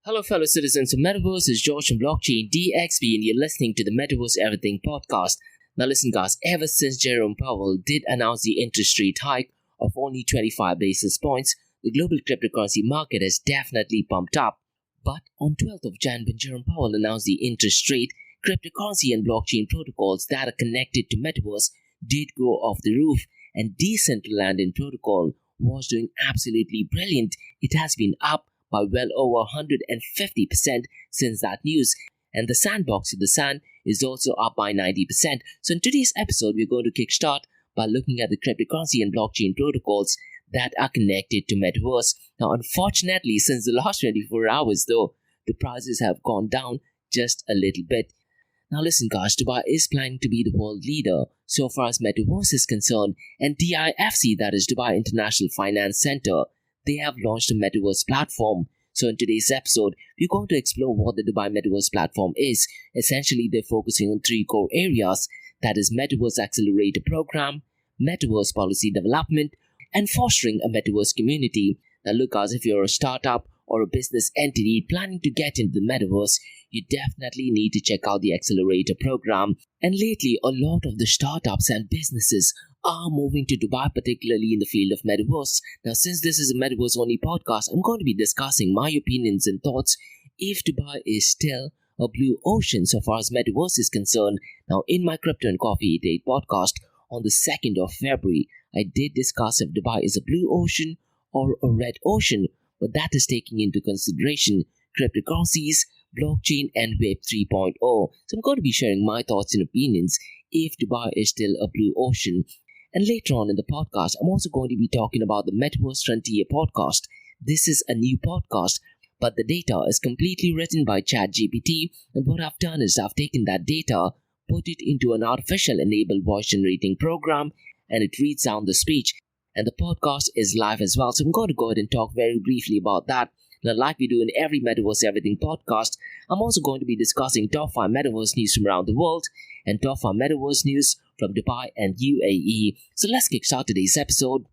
Hello, fellow citizens of Metaverse. It's George from Blockchain DXB, and you're listening to the Metaverse Everything podcast. Now, listen, guys, ever since Jerome Powell did announce the interest rate hike of only 25 basis points, the global cryptocurrency market has definitely pumped up. But on 12th of Jan, when Jerome Powell announced the interest rate, cryptocurrency and blockchain protocols that are connected to Metaverse did go off the roof, and Decentraland in protocol was doing absolutely brilliant. It has been up by well over 150% since that news, and the Sandbox of the Sand is also up by 90%. So in today's episode, we're going to kickstart by looking at the cryptocurrency and blockchain protocols that are connected to Metaverse. Now, unfortunately, since the last 24 hours though, the prices have gone down just a little bit. Now listen, guys, Dubai is planning to be the world leader so far as Metaverse is concerned, and DIFC, that is Dubai International Finance Center, they have launched a Metaverse platform. So in today's episode, we're going to explore what the Dubai Metaverse platform is. Essentially, they're focusing on three core areas, that is Metaverse Accelerator Program, Metaverse Policy Development, and fostering a Metaverse community. Now look, guys, if you're a startup or a business entity planning to get into the Metaverse, you definitely need to check out the Accelerator Program. And lately, a lot of the startups and businesses are moving to Dubai, particularly in the field of Metaverse. Now, since this is a Metaverse-only podcast, I'm going to be discussing my opinions and thoughts if Dubai is still a blue ocean so far as Metaverse is concerned. Now, in my Crypto and Coffee Date podcast on the 2nd of February, I did discuss if Dubai is a blue ocean or a red ocean, but that is taking into consideration cryptocurrencies, blockchain, and Web 3.0. So I'm going to be sharing my thoughts and opinions if Dubai is still a blue ocean. And later on in the podcast, I'm also going to be talking about the Metaverse Frontier podcast. This is a new podcast, but the data is completely written by ChatGPT, and what I've done is I've taken that data, put it into an artificial enabled voice generating program, and it reads down the speech. And the podcast is live as well, so I'm going to go ahead and talk very briefly about that. Now, like we do in every Metaverse Everything podcast, I'm also going to be discussing top 5 Metaverse news from around the world and top 5 Metaverse news from Dubai and UAE. So let's kickstart today's episode.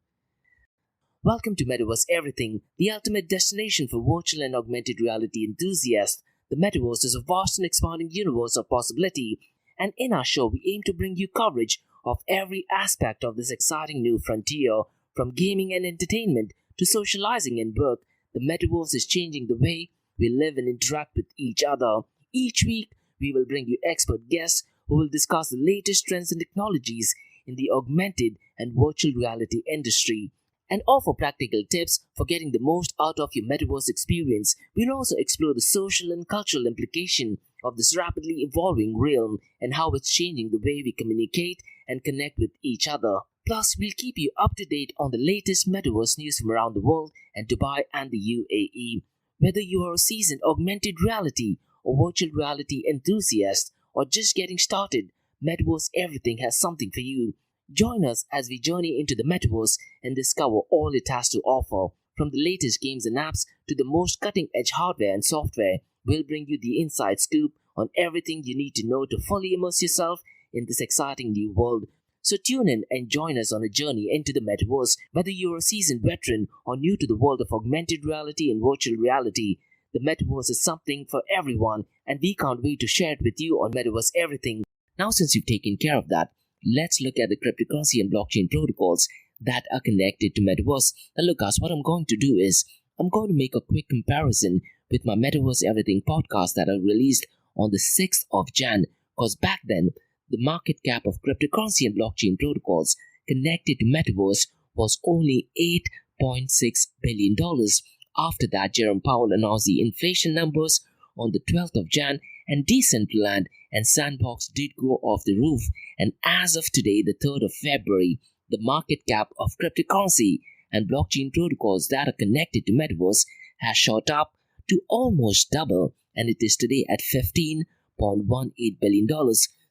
Welcome to Metaverse Everything, the ultimate destination for virtual and augmented reality enthusiasts. The Metaverse is a vast and expanding universe of possibility, and in our show, we aim to bring you coverage of every aspect of this exciting new frontier, from gaming and entertainment to socializing and work. The Metaverse is changing the way we live and interact with each other. Each week, we will bring you expert guests who will discuss the latest trends and technologies in the augmented and virtual reality industry and offer practical tips for getting the most out of your Metaverse experience. We'll also explore the social and cultural implication of this rapidly evolving realm and how it's changing the way we communicate and connect with each other. Plus, we'll keep you up to date on the latest Metaverse news from around the world and Dubai and the UAE. Whether you are a seasoned augmented reality or virtual reality enthusiast or just getting started, Metaverse Everything has something for you. Join us as we journey into the Metaverse and discover all it has to offer. From the latest games and apps to the most cutting-edge hardware and software, we'll bring you the inside scoop on everything you need to know to fully immerse yourself in this exciting new world. So tune in and join us on a journey into the Metaverse. Whether you're a seasoned veteran or new to the world of augmented reality and virtual reality, the Metaverse is something for everyone, and we can't wait to share it with you on Metaverse Everything. Now, since you've taken care of that, let's look at the cryptocurrency and blockchain protocols that are connected to Metaverse. Now look, guys, what I'm going to do is I'm going to make a quick comparison with my Metaverse Everything podcast that I released on the 6th of Jan, because back then, the market cap of cryptocurrency and blockchain protocols connected to Metaverse was only $8.6 billion. After that, Jerome Powell announced the inflation numbers on the 12th of Jan, and Decentraland and Sandbox did go off the roof. And as of today, the 3rd of February, the market cap of cryptocurrency and blockchain protocols that are connected to Metaverse has shot up to almost double, and it is today at $15.18 billion.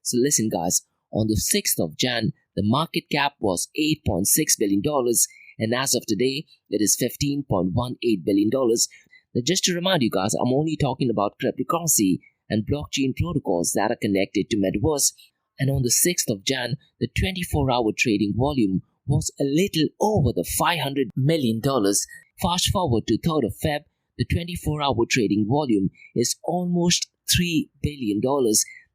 So listen, guys, on the 6th of Jan, the market cap was $8.6 billion, and as of today, it is $15.18 billion. Now, just to remind you guys, I'm only talking about cryptocurrency and blockchain protocols that are connected to Metaverse. And on the 6th of Jan, the 24-hour trading volume was a little over the $500 million. Fast forward to 3rd of Feb, The 24-hour trading volume is almost $3 billion.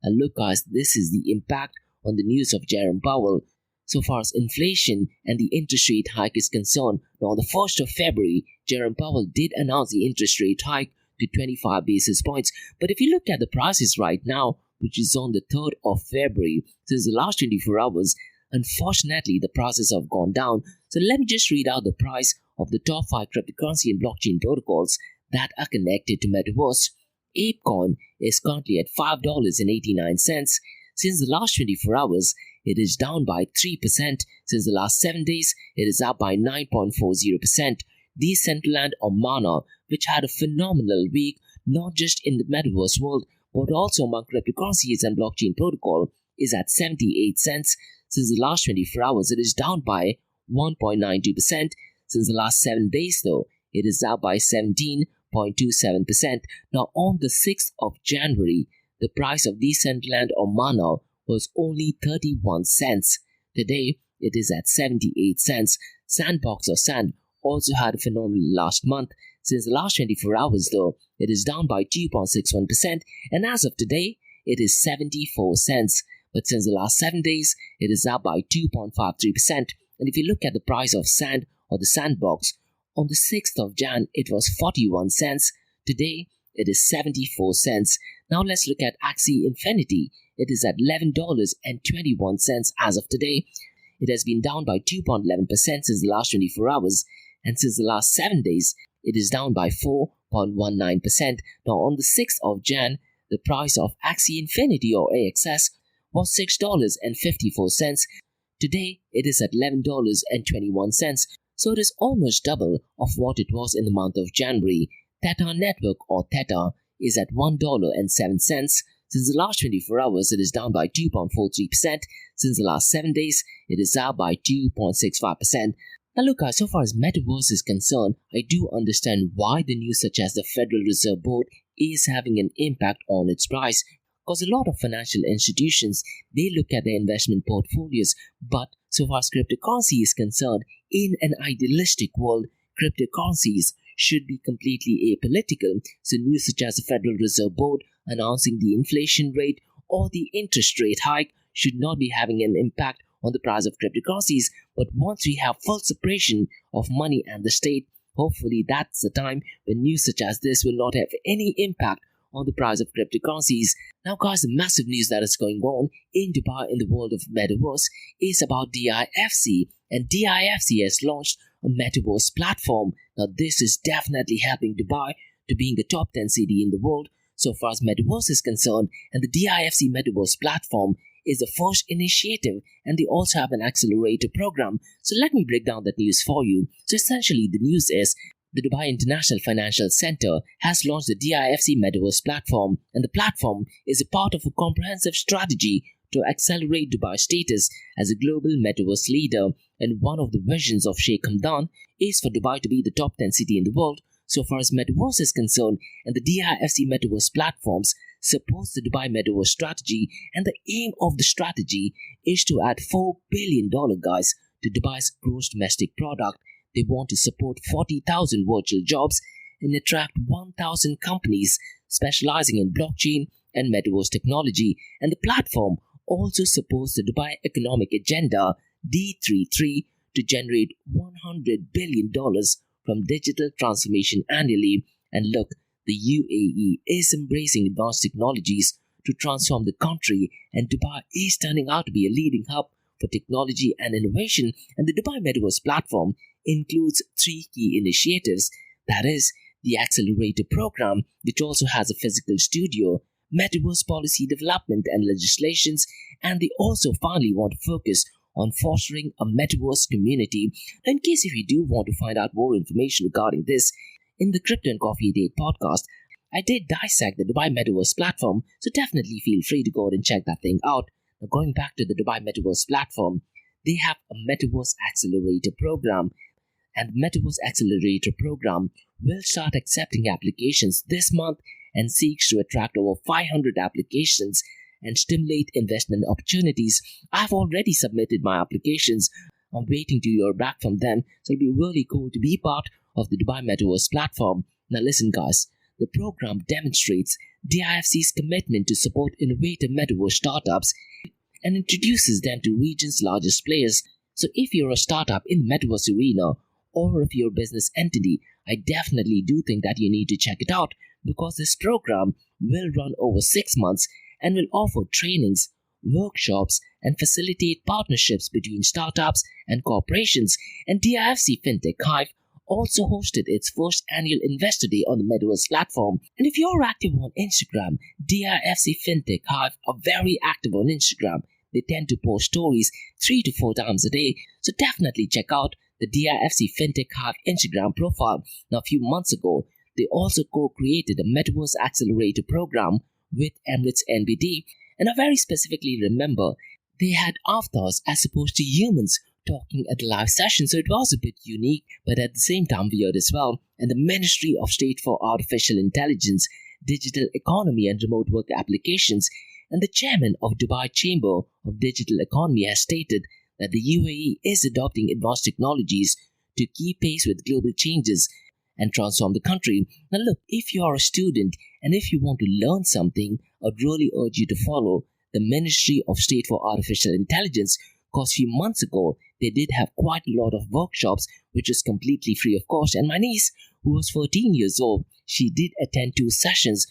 And look guys, this is the impact on the news of Jerome Powell. So far as inflation and the interest rate hike is concerned, now on the 1st of February, Jerome Powell did announce the interest rate hike to 25 basis points. But if you look at the prices right now, which is on the 3rd of February, since the last 24 hours, unfortunately, the prices have gone down. So let me just read out the price of the top 5 cryptocurrency and blockchain protocols that are connected to Metaverse. ApeCoin is currently at $5.89. Since the last 24 hours, it is down by 3%. Since the last 7 days, it is up by 9.40%. Decentraland or Mana, which had a phenomenal week, not just in the Metaverse world, but also among cryptocurrencies and blockchain protocol, is at 78 cents. Since the last 24 hours, it is down by 1.92%. Since the last 7 days, though, it is up by 17.27%. Now, on the 6th of January, the price of Decentraland or Mana was only 31 cents. Today, it is at 78 cents. Sandbox or Sand also had a phenomenal last month. Since the last 24 hours, though, it is down by 2.61%, and as of today, it is 74 cents. But since the last 7 days, it is up by 2.53%. And if you look at the price of Sand or the Sandbox, on the 6th of Jan, it was 41 cents. Today, it is 74 cents. Now let's look at Axie Infinity. It is at $11.21 as of today. It has been down by 2.11% since the last 24 hours, and since the last 7 days, it is down by 4.19%. Now on the 6th of Jan, the price of Axie Infinity or AXS was $6.54. Today, it is at $11.21. So it is almost double of what it was in the month of January. Theta Network or Theta is at $1.07. Since the last 24 hours, it is down by 2.43%. Since the last 7 days, it is up by 2.65%. Now look guys, so far as Metaverse is concerned, I do understand why the news such as the Federal Reserve Board is having an impact on its price. Because a lot of financial institutions, they look at their investment portfolios, but so far as cryptocurrency is concerned, in an idealistic world, cryptocurrencies should be completely apolitical. So news such as the Federal Reserve Board announcing the inflation rate or the interest rate hike should not be having an impact on the price of cryptocurrencies. But once we have full separation of money and the state, hopefully that's the time when news such as this will not have any impact on the price of cryptocurrencies. Now guys, the massive news that is going on in Dubai in the world of Metaverse is about DIFC, and DIFC has launched a Metaverse platform. Now this is definitely helping Dubai to being the top 10 city in the world so far as Metaverse is concerned, and the DIFC Metaverse platform is the first initiative, and they also have an accelerator program. So let me break down that news for you. So essentially the news is the Dubai International Financial Center has launched the DIFC Metaverse platform, and the platform is a part of a comprehensive strategy to accelerate Dubai's status as a global Metaverse leader. And one of the visions of Sheikh Hamdan is for Dubai to be the top 10 city in the world so far as Metaverse is concerned, and the DIFC Metaverse platforms supports the Dubai Metaverse strategy, and the aim of the strategy is to add $4 billion, guys, to Dubai's gross domestic product. They want to support 40,000 virtual jobs and attract 1,000 companies specializing in blockchain and Metaverse technology. And the platform also supports the Dubai Economic Agenda D33 to generate $100 billion from digital transformation annually. And look, the UAE is embracing advanced technologies to transform the country, and Dubai is turning out to be a leading hub for technology and innovation. And the Dubai Metaverse platform includes 3 key initiatives, that is, the Accelerator Program, which also has a physical studio, Metaverse policy development and legislations, and they also finally want to focus on fostering a Metaverse community. Now, in case if you do want to find out more information regarding this, in the Crypto and Coffee Date podcast, I did dissect the Dubai Metaverse platform, so definitely feel free to go ahead and check that thing out. Now, going back to the Dubai Metaverse platform, they have a Metaverse Accelerator Program, and the Metaverse Accelerator Program will start accepting applications this month and seeks to attract over 500 applications and stimulate investment opportunities. I've already submitted my applications. I'm waiting to hear back from them, so it'll be really cool to be part of the Dubai Metaverse platform. Now listen guys, the program demonstrates DIFC's commitment to support innovative metaverse startups and introduces them to region's largest players. So if you're a startup in the metaverse arena, or if you're a business entity, I definitely do think that you need to check it out, because this program will run over 6 months and will offer trainings, workshops, and facilitate partnerships between startups and corporations. And DIFC FinTech Hive also hosted its first annual Investor Day on the Metaverse platform. And if you're active on Instagram, DIFC FinTech Hive are very active on Instagram. They tend to post stories 3 to 4 times a day. So definitely check out the DIFC FinTech Hive Instagram profile. Now, a few months ago, they also co-created a Metaverse Accelerator program with Emirates NBD. And I very specifically remember they had avatars as opposed to humans talking at the live session, so it was a bit unique, but at the same time weird as well. And the Ministry of State for Artificial Intelligence, Digital Economy and Remote Work Applications, and the chairman of Dubai Chamber of Digital Economy has stated that the UAE is adopting advanced technologies to keep pace with global changes and transform the country. Now look, if you are a student and if you want to learn something, I'd really urge you to follow the Ministry of State for Artificial Intelligence, because a few months ago, they did have quite a lot of workshops, which is completely free of cost. And my niece, who was 14 years old, she did attend 2 sessions.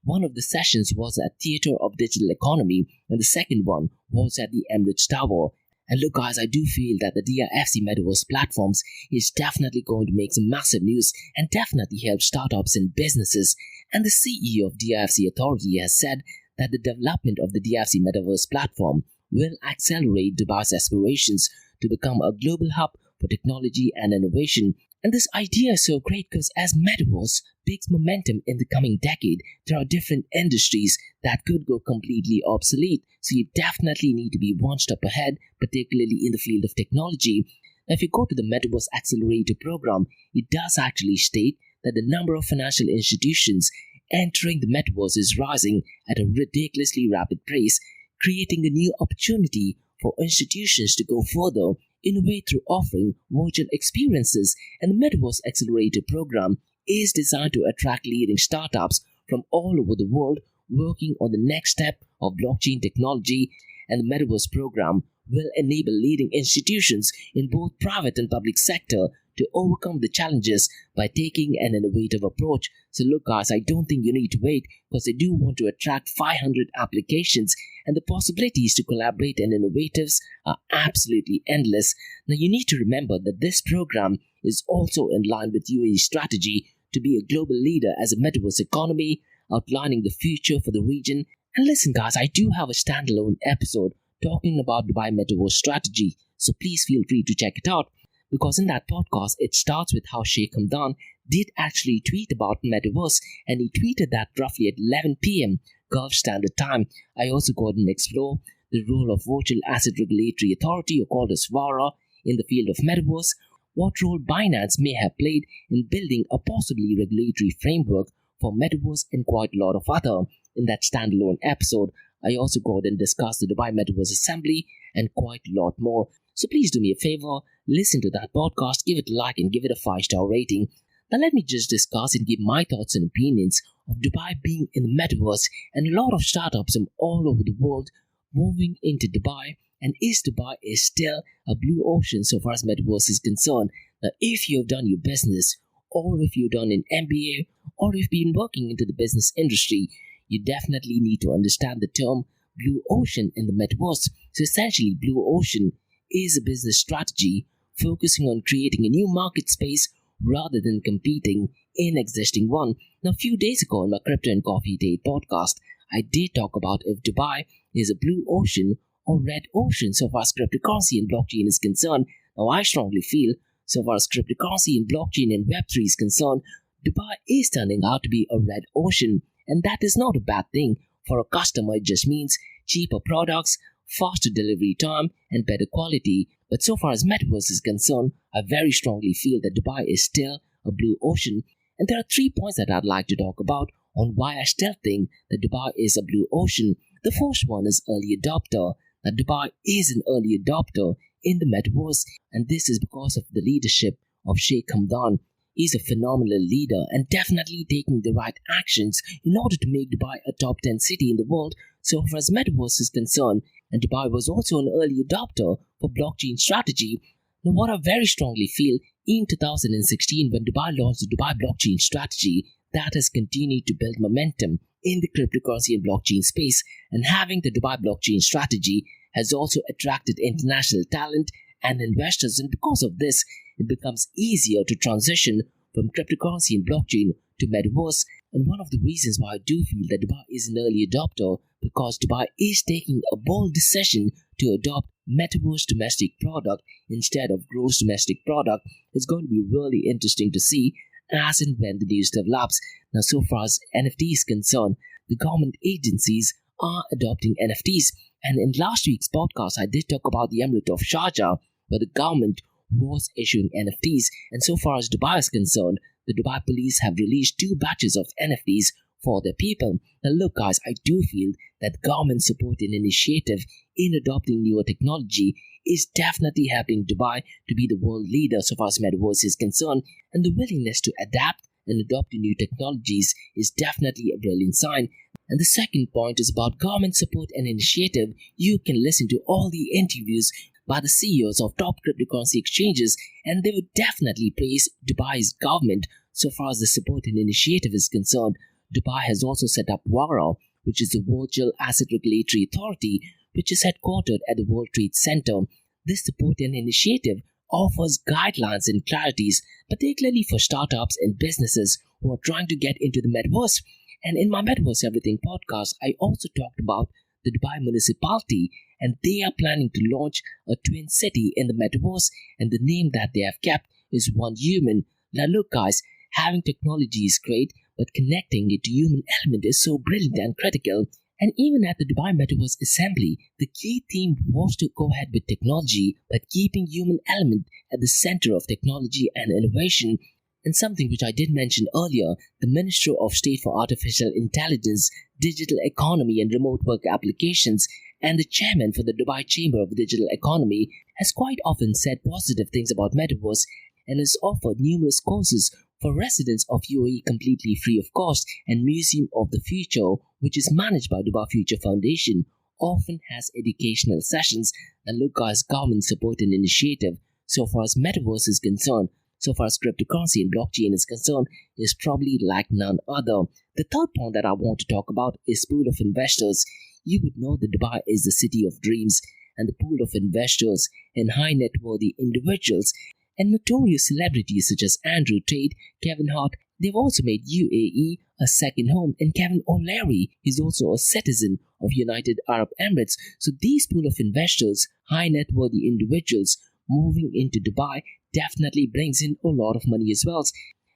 One of the sessions was at Theatre of Digital Economy, and the second one was at the Emirates Tower. And look guys, I do feel that the DIFC Metaverse platforms is definitely going to make some massive news and definitely help startups and businesses. And the CEO of DIFC Authority has said that the development of the DIFC Metaverse platform will accelerate Dubai's aspirations to become a global hub for technology and innovation. And this idea is so great because as Metaverse picks momentum in the coming decade, there are different industries that could go completely obsolete. So you definitely need to be one step ahead, particularly in the field of technology. Now, if you go to the Metaverse Accelerator program, it does actually state that the number of financial institutions entering the Metaverse is rising at a ridiculously rapid pace, creating a new opportunity for institutions to go further, innovate through offering virtual experiences. And the Metaverse Accelerator program is designed to attract leading startups from all over the world working on the next step of blockchain technology. And the Metaverse program will enable leading institutions in both private and public sector to overcome the challenges by taking an innovative approach. So look guys, I don't think you need to wait, because they do want to attract 500 applications, and the possibilities to collaborate and innovatives are absolutely endless. Now you need to remember that this program is also in line with UAE's strategy to be a global leader as a metaverse economy, outlining the future for the region. And listen guys, I do have a standalone episode talking about Dubai Metaverse strategy, so please feel free to check it out. Because in that podcast, it starts with how Sheikh Hamdan did actually tweet about Metaverse, and he tweeted that roughly at 11 p.m. Gulf Standard Time. I also go ahead and explore the role of Virtual Asset Regulatory Authority, or called as VARA, in the field of Metaverse, what role Binance may have played in building a possibly regulatory framework for Metaverse, and quite a lot of other. In that standalone episode, I also go ahead and discuss the Dubai Metaverse Assembly and quite a lot more. So please do me a favor, listen to that podcast, give it a like and give it a 5-star rating. Now let me just discuss and give my thoughts and opinions of Dubai being in the Metaverse and a lot of startups from all over the world moving into Dubai. And Dubai is still a blue ocean so far as Metaverse is concerned. Now if you've done your business, or if you've done an MBA, or if you've been working into the business industry, you definitely need to understand the term blue ocean in the Metaverse. So essentially, blue ocean is a business strategy focusing on creating a new market space rather than competing in existing one. Now, a few days ago in my Crypto and Coffee Date podcast, I did talk about if Dubai is a blue ocean or red ocean so far as cryptocurrency and blockchain is concerned. Now, I strongly feel so far as cryptocurrency and blockchain and Web3 is concerned, Dubai is turning out to be a red ocean, and that is not a bad thing. For a customer, it just means cheaper products, faster delivery time, and better quality. But so far as Metaverse is concerned, I very strongly feel that Dubai is still a blue ocean. And there are 3 points that I'd like to talk about on why I still think that Dubai is a blue ocean. The first one is early adopter. That Dubai is an early adopter in the Metaverse, and this is because of the leadership of Sheikh Hamdan. is a phenomenal leader and definitely taking the right actions in order to make Dubai a top 10 city in the world so far as Metaverse is concerned. And Dubai was also an early adopter for blockchain strategy. Now, what I very strongly feel, in 2016 when Dubai launched the Dubai blockchain strategy, that has continued to build momentum in the cryptocurrency and blockchain space, and having the Dubai blockchain strategy has also attracted international talent and investors, and because of this, it becomes easier to transition from cryptocurrency and blockchain to Metaverse. And one of the reasons why I do feel that Dubai is an early adopter, because Dubai is taking a bold decision to adopt Metaverse domestic product instead of gross domestic product. It's going to be really interesting to see as and when the news develops. Now, so far as NFT is concerned, the government agencies are adopting NFTs. And in last week's podcast, I did talk about the Emirate of Sharjah, where the government was issuing NFTs. And so far as Dubai is concerned, the Dubai police have released 2 batches of NFTs for their people. Now look guys, I do feel that government support and initiative in adopting newer technology is definitely helping Dubai to be the world leader so far as Metaverse is concerned, and the willingness to adapt and adopt new technologies is definitely a brilliant sign. And the second point is about government support and initiative. You can listen to all the interviews by the CEOs of top cryptocurrency exchanges, and they would definitely praise Dubai's government so far as the support and initiative is concerned. Dubai has also set up WARA, which is the Virtual Asset Regulatory Authority, which is headquartered at the World Trade Center. This support and initiative offers guidelines and clarities, particularly for startups and businesses who are trying to get into the Metaverse. And in my Metaverse Everything podcast, I also talked about the Dubai municipality, and they are planning to launch a twin city in the Metaverse, and the name that they have kept is One Human. Now look guys, having technology is great, but connecting it to human element is so brilliant and critical. And even at the Dubai Metaverse Assembly, the key theme was to go ahead with technology, but keeping human element at the center of technology and innovation. And something which I did mention earlier, the Minister of State for Artificial Intelligence, Digital Economy and Remote Work Applications, and the chairman for the Dubai Chamber of Digital Economy, has quite often said positive things about Metaverse and has offered numerous courses for residents of UAE completely free of cost, and Museum of the Future, which is managed by Dubai Future Foundation, often has educational sessions. And look guys, government support and initiative so far as Metaverse is concerned, so far as cryptocurrency and blockchain is concerned, is probably like none other. The third point that I want to talk about is pool of investors. You would know that Dubai is the city of dreams, and the pool of investors and high net worthy individuals and notorious celebrities such as Andrew Tate, Kevin Hart, they've also made UAE a second home, and Kevin O'Leary is also a citizen of United Arab Emirates. So these pool of investors, high net worthy individuals moving into Dubai definitely brings in a lot of money as well.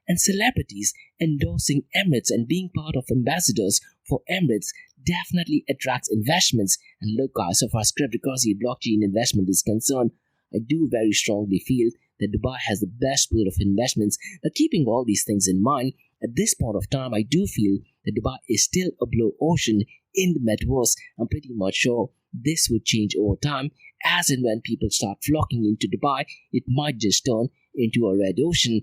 And celebrities endorsing Emirates and being part of ambassadors for Emirates definitely attracts investments. And look guys, so far as cryptocurrency and blockchain investment is concerned, I do very strongly feel that Dubai has the best pool of investments. Now, keeping all these things in mind, at this point of time, I do feel that Dubai is still a blue ocean in the Metaverse. I'm pretty much sure this would change over time. As and when people start flocking into Dubai, it might just turn into a red ocean.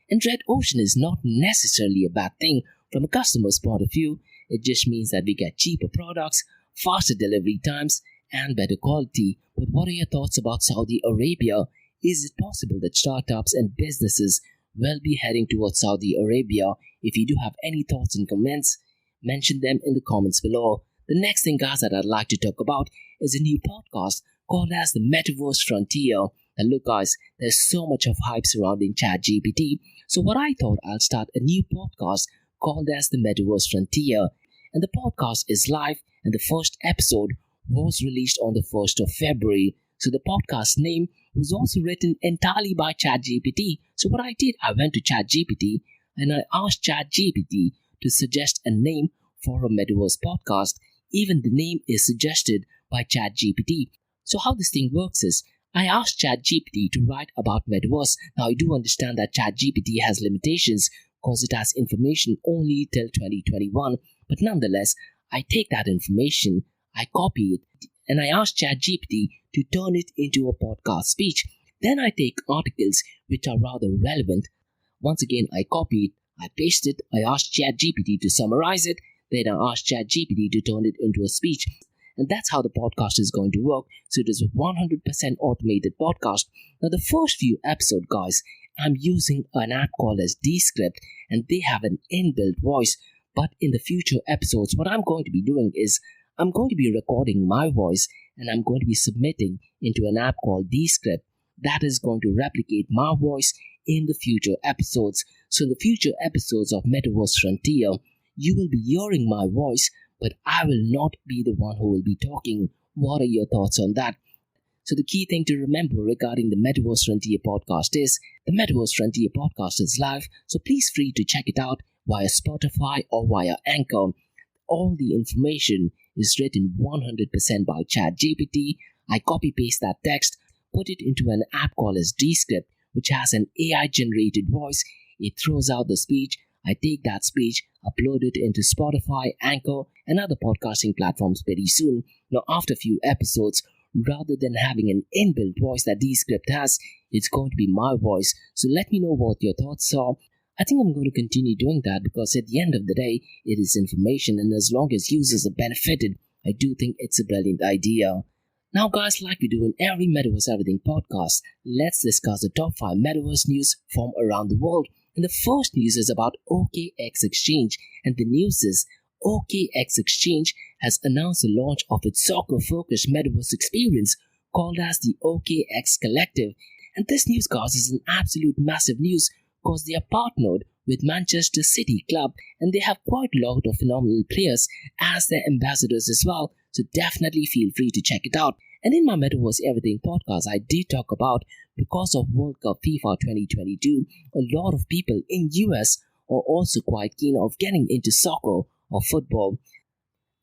And red ocean is not necessarily a bad thing from a customer's point of view. It just means that we get cheaper products, faster delivery times, and better quality. But what are your thoughts about Saudi Arabia? Is it possible that startups and businesses will be heading towards Saudi Arabia? If you do have any thoughts and comments, mention them in the comments below. The next thing guys that I'd like to talk about is a new podcast called as the Metaverse Frontier. And look guys, there's so much of hype surrounding ChatGPT. So what I thought, I'll start a new podcast called as the Metaverse Frontier. And the podcast is live, and the first episode was released on the 1st of February. So the podcast name was also written entirely by ChatGPT. So what I did, I went to ChatGPT and I asked ChatGPT to suggest a name for a Metaverse podcast. Even the name is suggested by ChatGPT. So how this thing works is, I asked ChatGPT to write about Metaverse. Now I do understand that ChatGPT has limitations because it has information only till 2021. But nonetheless, I take that information, I copy it, and I ask ChatGPT to turn it into a podcast speech. Then I take articles which are rather relevant, Once again, I copy it, I paste it, I ask ChatGPT to summarize it, then I ask ChatGPT to turn it into a speech. And that's how the podcast is going to work. So it is a 100% automated podcast. Now, the first few episodes, guys, I'm using an app called as Descript, and they have an inbuilt voice. But in the future episodes, what I'm going to be doing is I'm going to be recording my voice and I'm going to be submitting into an app called Descript that is going to replicate my voice in the future episodes. So in the future episodes of Metaverse Frontier, you will be hearing my voice, but I will not be the one who will be talking. What are your thoughts on that? So the key thing to remember regarding the Metaverse Frontier podcast is the Metaverse Frontier podcast is live, so please free to check it out via Spotify or via Anchor. All the information is written 100% by ChatGPT. I copy paste that text, put it into an app called as Descript, which has an AI generated voice. It throws out the speech. I take that speech, upload it into Spotify, Anchor, and other podcasting platforms very soon. Now, after a few episodes, rather than having an inbuilt voice that Descript has, it's going to be my voice. So let me know what your thoughts are. I think I'm going to continue doing that because at the end of the day, it is information, and as long as users are benefited, I do think it's a brilliant idea. Now, guys, like we do in every Metaverse Everything podcast, let's discuss the top 5 Metaverse news from around the world. And the first news is about OKX Exchange, and the news is OKX Exchange has announced the launch of its soccer-focused Metaverse experience called as the OKX Collective. And this news, guys, is an absolute massive news because they are partnered with Manchester City Club and they have quite a lot of phenomenal players as their ambassadors as well. So definitely feel free to check it out. And in my Metaverse Everything podcast, I did talk about because of World Cup FIFA 2022, a lot of people in US are also quite keen of getting into soccer or football.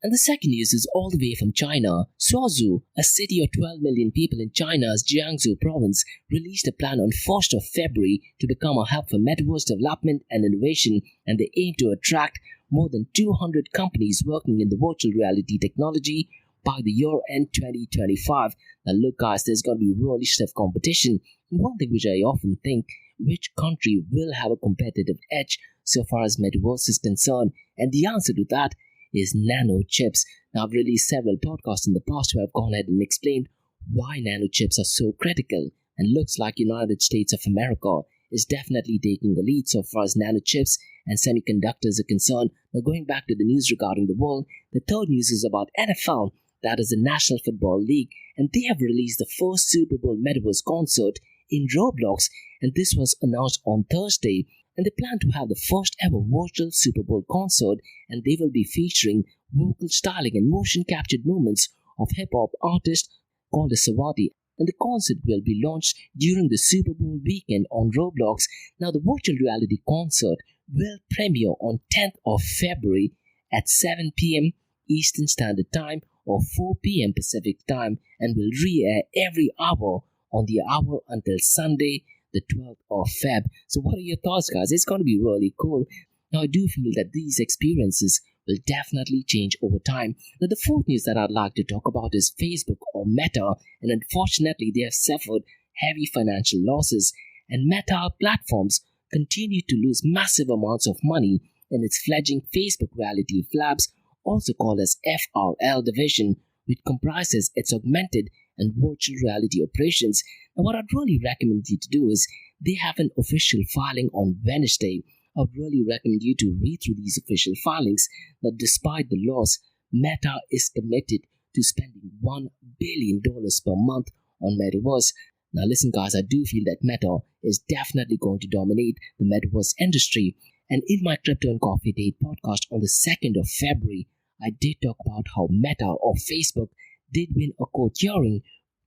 And the second news is all the way from China. Suzhou, a city of 12 million people in China's Jiangsu province, released a plan on 1st of February to become a hub for metaverse development and innovation, and they aim to attract more than 200 companies working in the virtual reality technology by the year end 2025. Now look, guys, there's going to be really stiff competition. And one thing which I often think, which country will have a competitive edge so far as metaverse is concerned? And the answer to that is nano chips. Now, I've released several podcasts in the past where I've gone ahead and explained why nano chips are so critical, and looks like United States of America is definitely taking the lead so far as nano chips and semiconductors are concerned. Now, going back to the news regarding the world, the third news is about NFL, that is the National Football League, and they have released the first Super Bowl Metaverse concert in Roblox, and this was announced on Thursday. And they plan to have the first ever virtual Super Bowl concert, and they will be featuring vocal styling and motion captured movements of hip-hop artist called Savati. And the concert will be launched during the Super Bowl weekend on Roblox. Now, the virtual reality concert will premiere on 10th of February at 7 p.m. Eastern Standard Time or 4 p.m. Pacific Time, and will re-air every hour on the hour until Sunday, the 12th of Feb. So what are your thoughts, guys? It's going to be really cool. Now, I do feel that these experiences will definitely change over time. Now, the fourth news that I'd like to talk about is Facebook or Meta, and unfortunately, they have suffered heavy financial losses, and Meta platforms continue to lose massive amounts of money in its fledgling Facebook Reality Labs, also called as FRL division, which comprises its augmented and virtual reality operations. And what I'd really recommend you to do is they have an official filing on Wednesday. I'd really recommend you to read through these official filings. That despite the loss, Meta is committed to spending $1 billion per month on Metaverse. Now listen, guys, I do feel that Meta is definitely going to dominate the Metaverse industry. And in my Crypto and Coffee Date podcast on the 2nd of February, I did talk about how Meta or Facebook did win a court hearing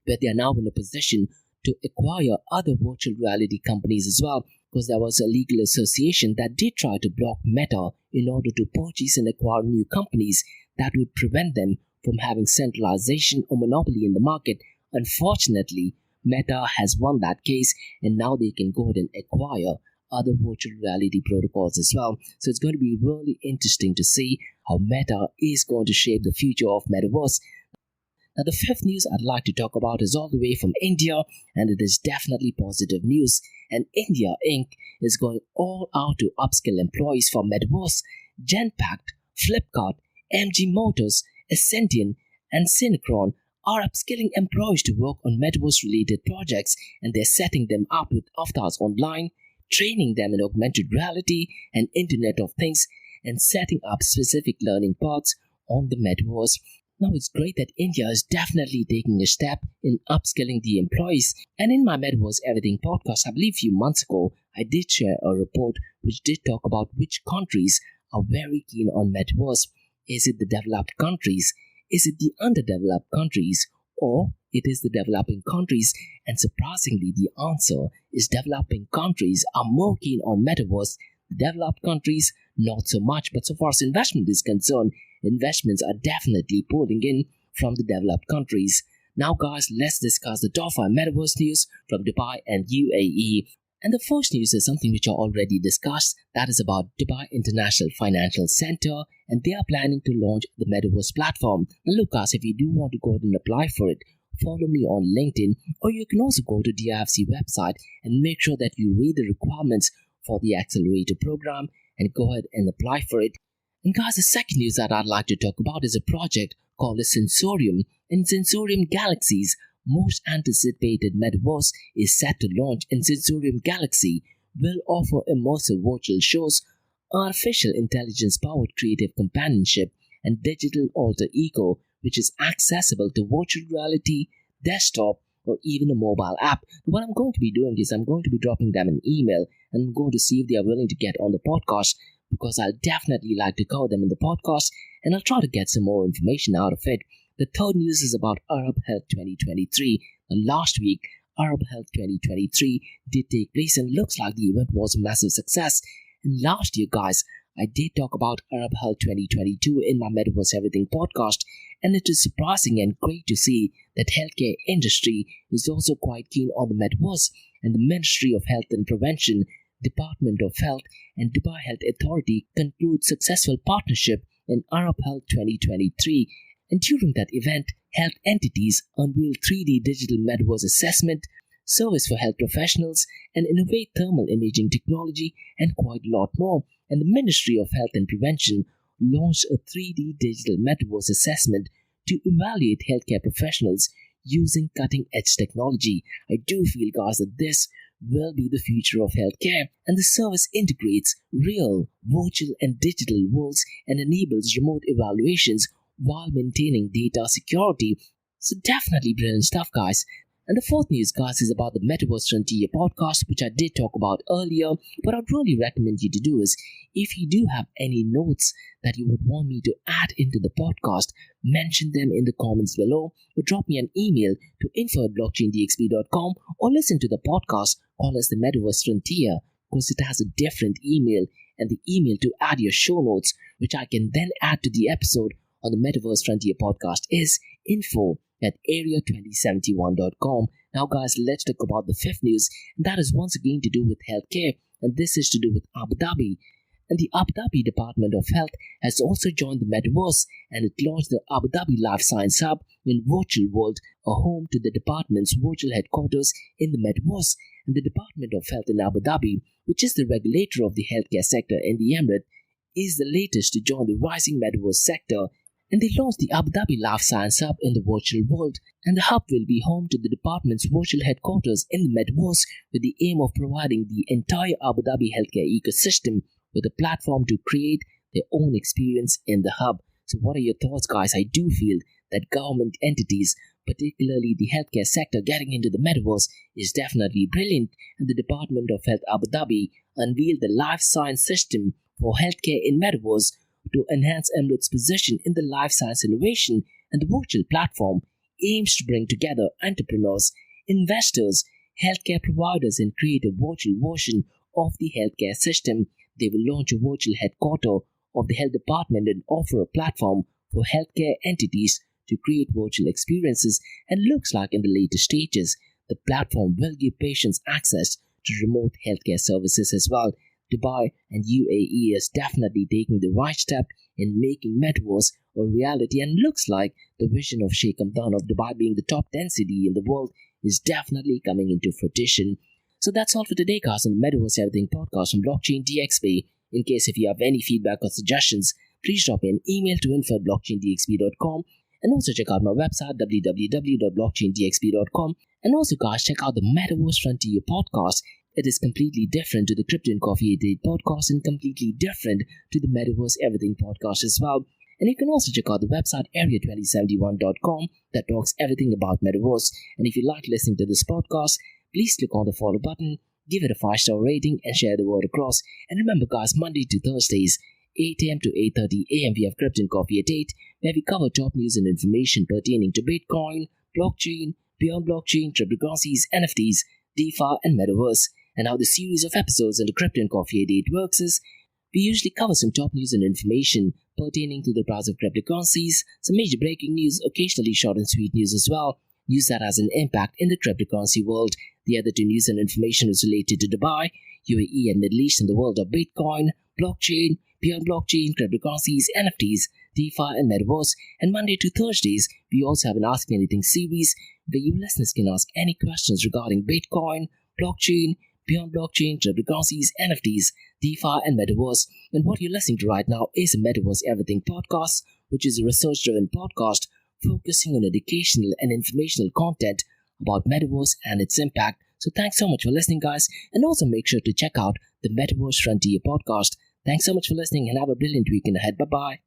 where they are now in a position to acquire other virtual reality companies as well, because there was a legal association that did try to block Meta in order to purchase and acquire new companies that would prevent them from having centralization or monopoly in the market. Unfortunately, Meta has won that case, and now they can go ahead and acquire other virtual reality protocols as well. So it's going to be really interesting to see how Meta is going to shape the future of Metaverse. Now, the fifth news I'd like to talk about is all the way from India, and it is definitely positive news. And India Inc. is going all out to upskill employees for Metaverse. Genpact, Flipkart, MG Motors, Ascendian, and Synchron are upskilling employees to work on Metaverse-related projects, and they're setting them up with avatars online, training them in augmented reality and Internet of Things, and setting up specific learning paths on the Metaverse. Now, it's great that India is definitely taking a step in upskilling the employees. And in my Metaverse Everything podcast, I believe a few months ago, I did share a report which did talk about which countries are very keen on Metaverse. Is it the developed countries? Is it the underdeveloped countries? Or it is the developing countries? And surprisingly, the answer is developing countries are more keen on Metaverse. The developed countries, not so much. But so far as investment is concerned, investments are definitely pouring in from the developed countries. Now guys, let's discuss the top 5 Metaverse news from Dubai and UAE. And the first news is something which I already discussed, that is about Dubai International Financial Center, and they are planning to launch the Metaverse platform. Now look guys, if you do want to go ahead and apply for it, follow me on LinkedIn, or you can also go to DIFC website and make sure that you read the requirements for the accelerator program and go ahead and apply for it. And guys, the second news that I'd like to talk about is a project called the Sensorium. In Sensorium Galaxy's most anticipated Metaverse is set to launch, and Sensorium Galaxy will offer immersive virtual shows, artificial intelligence-powered creative companionship, and digital alter ego, which is accessible to virtual reality, desktop, or even a mobile app. What I'm going to be doing is I'm going to be dropping them an email, and I'm going to see if they are willing to get on the podcast, because I'll definitely like to cover them in the podcast, and I'll try to get some more information out of it. The third news is about Arab Health 2023. And last week, Arab Health 2023 did take place, and looks like the event was a massive success. And last year, guys, I did talk about Arab Health 2022 in my Metaverse Everything podcast, and it is surprising and great to see that healthcare industry is also quite keen on the Metaverse, and the Ministry of Health and Prevention, Department of Health, and Dubai Health Authority conclude successful partnership in Arab Health 2023. And during that event, health entities unveiled 3D digital Metaverse assessment, service for health professionals, and innovate thermal imaging technology, and quite a lot more. And the Ministry of Health and Prevention launched a 3D digital Metaverse assessment to evaluate healthcare professionals using cutting-edge technology. I do feel, guys, that this will be the future of healthcare, and the service integrates real, virtual, and digital worlds and enables remote evaluations while maintaining data security. So definitely brilliant stuff, guys. And the fourth news, guys, is about the Metaverse Frontier podcast, which I did talk about earlier, but I'd really recommend you to do is, if you do have any notes that you would want me to add into the podcast, mention them in the comments below, or drop me an email to info@blockchaindxb.com, or listen to the podcast called as the Metaverse Frontier, because it has a different email, and the email to add your show notes, which I can then add to the episode on the Metaverse Frontier podcast, is info@area2071.com. Now guys, let's talk about the fifth news, and that is once again to do with healthcare, and this is to do with Abu Dhabi. And the Abu Dhabi Department of Health has also joined the Metaverse, and it launched the Abu Dhabi Life Science Hub in Virtual World, a home to the department's virtual headquarters in the Metaverse. And the Department of Health in Abu Dhabi, which is the regulator of the healthcare sector in the Emirate, is the latest to join the rising Metaverse sector. And they launched the Abu Dhabi Life Science Hub in the virtual world, and the hub will be home to the department's virtual headquarters in the Metaverse, with the aim of providing the entire Abu Dhabi healthcare ecosystem with a platform to create their own experience in the hub. So what are your thoughts, guys? I do feel that government entities, particularly the healthcare sector, getting into the Metaverse is definitely brilliant, and the Department of Health Abu Dhabi unveiled the life science system for healthcare in Metaverse to enhance Emirates' position in the life science innovation, and the virtual platform aims to bring together entrepreneurs, investors, healthcare providers, and create a virtual version of the healthcare system. They will launch a virtual headquarter of the health department and offer a platform for healthcare entities to create virtual experiences, and looks like in the later stages, the platform will give patients access to remote healthcare services as well. Dubai and UAE is definitely taking the right step in making Metaverse a reality, and looks like the vision of Sheikh Hamdan of Dubai being the top 10 city in the world is definitely coming into fruition. So that's all for today, guys, on the Metaverse Everything podcast from Blockchain DXB. In case if you have any feedback or suggestions, please drop me an email to info@blockchaindxb.com, and also check out my website www.blockchaindxb.com. And also, guys, check out the Metaverse Frontier podcast. It is completely different to the Crypto and Coffee 88 podcast and completely different to the Metaverse Everything podcast as well. And you can also check out the website area2071.com that talks everything about Metaverse. And if you like listening to this podcast, please click on the follow button, give it a 5-star rating, and share the word across. And remember, guys, Monday to Thursdays, 8 a.m. to 8:30 a.m. we have Crypto and Coffee at 8, where we cover top news and information pertaining to Bitcoin, blockchain, beyond blockchain, cryptocurrencies, NFTs, DeFi, and Metaverse. And how the series of episodes in the Crypto and Coffee 88 works is, we usually cover some top news and information pertaining to the price of cryptocurrencies, some major breaking news, occasionally short and sweet news as well, news that has an impact in the cryptocurrency world. The other two news and information is related to Dubai, UAE, and Middle East in the world of Bitcoin, blockchain, beyond blockchain, cryptocurrencies, NFTs, DeFi, and Metaverse. And Monday to Thursdays, we also have an Ask Me Anything series where you listeners can ask any questions regarding Bitcoin, blockchain, beyond blockchain, cryptocurrencies, NFTs, DeFi, and Metaverse. And what you're listening to right now is a Metaverse Everything podcast, which is a research-driven podcast focusing on educational and informational content about Metaverse and its impact. So thanks so much for listening, guys, and also make sure to check out the Metaverse Frontier podcast. Thanks so much for listening and have a brilliant weekend ahead. Bye-bye.